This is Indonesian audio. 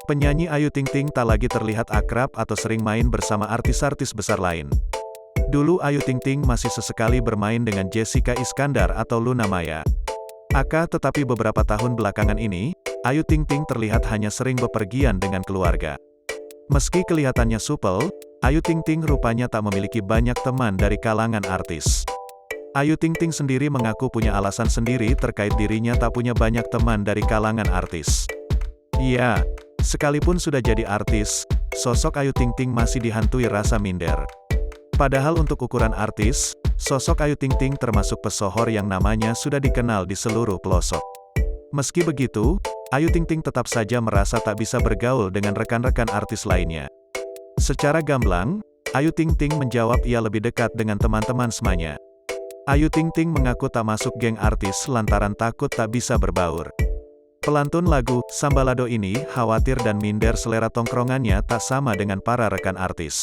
Penyanyi Ayu Ting Ting tak lagi terlihat akrab atau sering main bersama artis-artis besar lain. Dulu Ayu Ting Ting masih sesekali bermain dengan Jessica Iskandar atau Luna Maya. Tetapi beberapa tahun belakangan ini, Ayu Ting Ting terlihat hanya sering bepergian dengan keluarga. Meski kelihatannya supel, Ayu Ting Ting rupanya tak memiliki banyak teman dari kalangan artis. Ayu Ting Ting sendiri mengaku punya alasan sendiri terkait dirinya tak punya banyak teman dari kalangan artis. Ya, sekalipun sudah jadi artis, sosok Ayu Ting Ting masih dihantui rasa minder. Padahal untuk ukuran artis, sosok Ayu Ting Ting termasuk pesohor yang namanya sudah dikenal di seluruh pelosok. Meski begitu, Ayu Ting Ting tetap saja merasa tak bisa bergaul dengan rekan-rekan artis lainnya. Secara gamblang, Ayu Ting Ting menjawab ia lebih dekat dengan teman-teman semanya. Ayu Ting Ting mengaku tak masuk geng artis lantaran takut tak bisa berbaur. Pelantun lagu Sambalado ini khawatir dan minder selera tongkrongannya tak sama dengan para rekan artis.